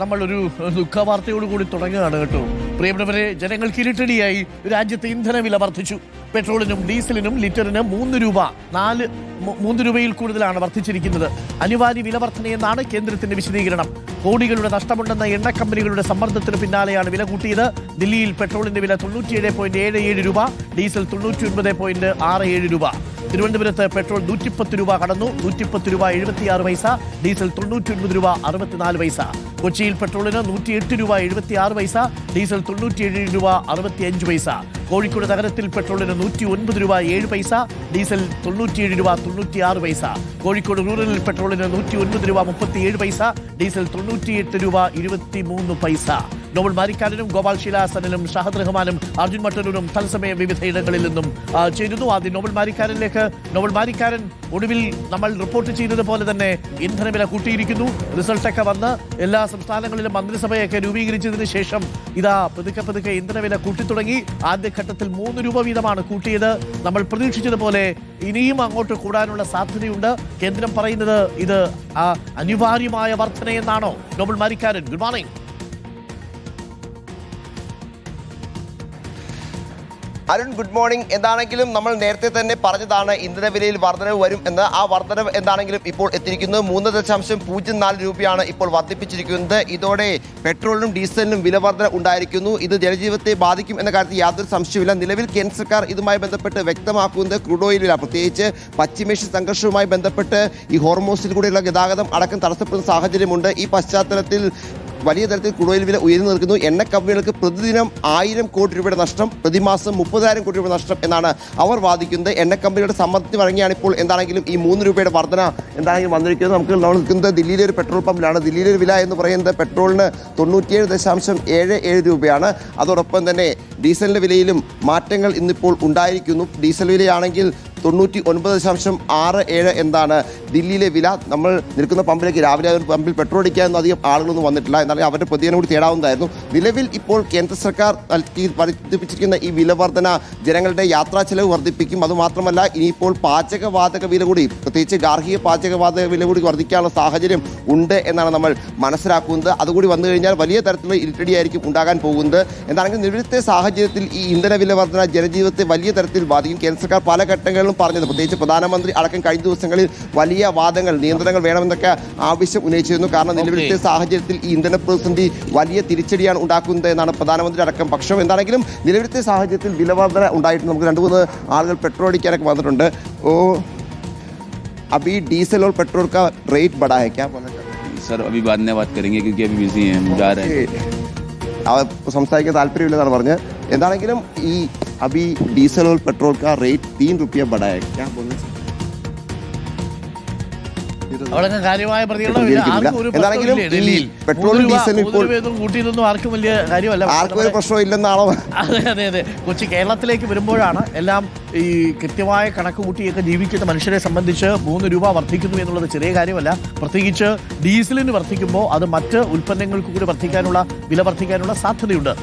നമ്മളൊരു ദുഃഖവാർത്തയോടുകൂടി തുടങ്ങുകയാണ് കേട്ടോ. പ്രിയപ്പെട്ടവരെ, ജനങ്ങൾക്ക് ഇരുട്ടടിയായി. രാജ്യത്തെ ഇന്ധനവില വർദ്ധിച്ചു. പെട്രോളിനും ഡീസലിനും ലിറ്ററിന് 3 രൂപയിൽ കൂടുതലാണ് വർദ്ധിച്ചിരിക്കുന്നത്. അനിവാര്യ വില വർധനയെന്നാണ് കേന്ദ്രത്തിന്റെ വിശദീകരണം. കോടികളുടെ നഷ്ടമുണ്ടെന്ന എണ്ണ കമ്പനികളുടെ സമ്മർദ്ദത്തിന് പിന്നാലെയാണ് വില കൂട്ടിയത്. ദില്ലിയിൽ പെട്രോളിന്റെ വില 97.77 രൂപ, ഡീസൽ 99.67 രൂപ. തിരുവനന്തപുരത്ത് പെട്രോൾ 110 രൂപ കടന്നു. 110 രൂപ 76 പൈസ, ഡീസൽ 99 രൂപ 64 പൈസ. കൊച്ചിയിൽ പെട്രോളിന് 108 രൂപ 76 പൈസ, ഡീസൽ 97 രൂപ 65 പൈസ. കോഴിക്കോട് നഗരത്തിൽ പെട്രോളിന് 109 രൂപ 7 പൈസ, ഡീസൽ 97 രൂപ 96 പൈസ. കോഴിക്കോട് റൂറലിൽ പെട്രോളിന് 109 രൂപ 37 പൈസ, ഡീസൽ 98 രൂപ 23 പൈസ. നോബൽ മാരിക്കാരനും ഗോപാൽ ശീലാസനും ഷഹദ് റഹ്മാനും അർജുൻ മട്ടന്നൂരും തത്സമയം വിവിധ ഇടങ്ങളിൽ നിന്നും ചേരുന്നു. ആദ്യം നോബൽ മാരിക്കാരനിലേക്ക്. നോബൽ മാരിക്കാരൻ, ഒടുവിൽ നമ്മൾ റിപ്പോർട്ട് ചെയ്തത് പോലെ തന്നെ ഇന്ധനവില കൂട്ടിയിരിക്കുന്നു. റിസൾട്ടൊക്കെ വന്ന് എല്ലാ സംസ്ഥാനങ്ങളിലും മന്ത്രിസഭയൊക്കെ രൂപീകരിച്ചതിന് ശേഷം ഇതാ പതുക്കെ ഇന്ധനവില കൂട്ടിത്തുടങ്ങി. ആദ്യഘട്ടത്തിൽ 3 രൂപ വീതമാണ് കൂട്ടിയത്. നമ്മൾ പ്രതീക്ഷിച്ചതുപോലെ ഇനിയും അങ്ങോട്ട് കൂടാനുള്ള സാധ്യതയുണ്ട്. കേന്ദ്രം പറയുന്നത് ഇത് അനിവാര്യമായ വർധനയെന്നാണോ? Nobel Marikkaran, good morning. Arun, good morning. എന്താണെങ്കിലും നമ്മൾ നേരത്തെ തന്നെ പറഞ്ഞതാണ് ഇന്ധനവിലയിൽ വർധനവ് വരും എന്ന്. ആ വർധനവ് എന്താണെങ്കിലും ഇപ്പോൾ എത്തിയിരിക്കുന്നത് 3.04 രൂപയാണ് ഇപ്പോൾ വർദ്ധിപ്പിച്ചിരിക്കുന്നത്. ഇതോടെ പെട്രോളിനും ഡീസലിനും വില വർധന ഉണ്ടായിരിക്കുന്നു. ഇത് ജനജീവിതത്തെ ബാധിക്കും എന്ന കാര്യത്തിൽ യാതൊരു സംശയമില്ല. നിലവിൽ കേന്ദ്ര സർക്കാർ ഇതുമായി ബന്ധപ്പെട്ട് വ്യക്തമാക്കുന്നത് ക്രൂഡ് ഓയിൽ വില, പ്രത്യേകിച്ച് പശ്ചിമേഷ്യൻ സംഘർഷവുമായി ബന്ധപ്പെട്ട് ഈ ഹോർമോസിൽ കൂടെയുള്ള ഗതാഗതം അടക്കം തടസ്സപ്പെടുന്ന സാഹചര്യമുണ്ട്. ഈ പശ്ചാത്തലത്തിൽ വലിയ തരത്തിൽ ക്രൂഡ് ഓയിൽ വില ഉയർന്നു നിൽക്കുന്നു. എണ്ണ കമ്പനികൾക്ക് പ്രതിദിനം 1000 കോടി രൂപയുടെ നഷ്ടം, പ്രതിമാസം 30,000 കോടി രൂപ നഷ്ടം എന്നാണ് അവർ വാദിക്കുന്നത്. എണ്ണ കമ്പനികളുടെ സമ്മർദ്ദത്തിന് വഴങ്ങിയാണ് ഇപ്പോൾ എന്താണെങ്കിലും ഈ 3 രൂപയുടെ വർധന എന്താണെങ്കിലും വന്നിരിക്കുന്നത്. നമ്മൾ നിൽക്കുന്നത് ദില്ലിയിലെ ഒരു പെട്രോൾ പമ്പിലാണ്. ദില്ലിയിലെ ഒരു വില എന്ന് പറയുന്നത് പെട്രോളിന് 97.77 രൂപയാണ്. അതോടൊപ്പം തന്നെ ഡീസലിൻ്റെ വിലയിലും മാറ്റങ്ങൾ ഇന്നിപ്പോൾ ഉണ്ടായിരിക്കുന്നു. ഡീസൽ വിലയാണെങ്കിൽ 99.67 എന്താണ് ദില്ലിയിലെ വില. നമ്മൾ നിൽക്കുന്ന പമ്പിലേക്ക് രാവിലെ പമ്പിൽ പെട്രോൾ അടിക്കാനൊന്നും അധികം ആളുകളൊന്നും വന്നിട്ടില്ല. എന്നാലും അവരുടെ പ്രതികരണം കൂടി തേടാവുന്നതായിരുന്നു. നിലവിൽ ഇപ്പോൾ കേന്ദ്ര സർക്കാർ വർദ്ധിപ്പിച്ചിരിക്കുന്ന ഈ വില വർധന ജനങ്ങളുടെ യാത്രാ ചെലവ് വർദ്ധിപ്പിക്കും. അതുമാത്രമല്ല, ഇനിയിപ്പോൾ പാചകവാതക വില കൂടി, പ്രത്യേകിച്ച് ഗാർഹിക പാചകവാതക വില കൂടി വർദ്ധിക്കാനുള്ള സാഹചര്യം ഉണ്ട് എന്നാണ് നമ്മൾ മനസ്സിലാക്കുന്നത്. അതുകൂടി വന്നു കഴിഞ്ഞാൽ വലിയ തരത്തിലുള്ള ഇരുട്ടടിയായിരിക്കും ഉണ്ടാകാൻ പോകുന്നത്. എന്താണെങ്കിലും നിലവിലത്തെ സാഹചര്യത്തിൽ ഈ ഇന്ധന വില വർധന ജനജീവിതത്തെ വലിയ തരത്തിൽ ബാധിക്കും. കേന്ദ്ര സർക്കാർ പല ഘട്ടങ്ങളിലും പറഞ്ഞത്, പ്രത്യേകിച്ച് പ്രധാനമന്ത്രി അടക്കം കഴിഞ്ഞ ദിവസങ്ങളിൽ വലിയ വാദങ്ങൾ, നിയന്ത്രണങ്ങൾ വേണമെന്നൊക്കെ ആവശ്യം ഉന്നയിച്ചിരുന്നു. കാരണം നിലവിലത്തെ സാഹചര്യത്തിൽ ഈ ഇന്ധന പ്രതിസന്ധി വലിയ തിരിച്ചടിയാണ് ഉണ്ടാക്കുന്നത് എന്നാണ് പ്രധാനമന്ത്രി അടക്കം പക്ഷം. എന്താണെങ്കിലും നിലവിലത്തെ സാഹചര്യത്തിൽ വില വർധന ഉണ്ടായിട്ടുണ്ട്. നമുക്ക് 2-3 ആളുകൾ പെട്രോൾ അടിക്കാനൊക്കെ വന്നിട്ടുണ്ട്. अभी डीजल और पेट्रोल का रेट बढ़ा है क्या? सर अभी बाद में बात करेंगे क्योंकि अभी बिजी हैं, हम जा रहे हैं. സംസാരിക്കാൻ താല്പര്യമില്ലെന്നാണ് പറഞ്ഞത്. എന്താണെങ്കിലും ഈ अभी डीजल और पेट्रोल का रेट 3 रुपया बढ़ा है क्या बोलना? അവിടെ കാര്യമായ പെട്രോളും ഡീസലും കൂട്ടിയതൊന്നും ആർക്കും വലിയ കാര്യമല്ല. ആർക്കും ഒരു പ്രശ്നം ഇല്ലെന്നാണോ? അതെ. കൊച്ചി കേരളത്തിലേക്ക് വരുമ്പോഴാണ് എല്ലാം ഈ കൃത്യമായ കണക്ക് കൂട്ടിയൊക്കെ ജീവിക്കുന്ന മനുഷ്യരെ സംബന്ധിച്ച് 3 രൂപ വർദ്ധിക്കുന്നു എന്നുള്ളത് ചെറിയ കാര്യമല്ല. പ്രത്യേകിച്ച് ഡീസലിന് വർദ്ധിക്കുമ്പോൾ അത് മറ്റ് ഉൽപ്പന്നങ്ങൾക്ക് കൂടി വില വർദ്ധിക്കാനുള്ള സാധ്യതയുണ്ട്.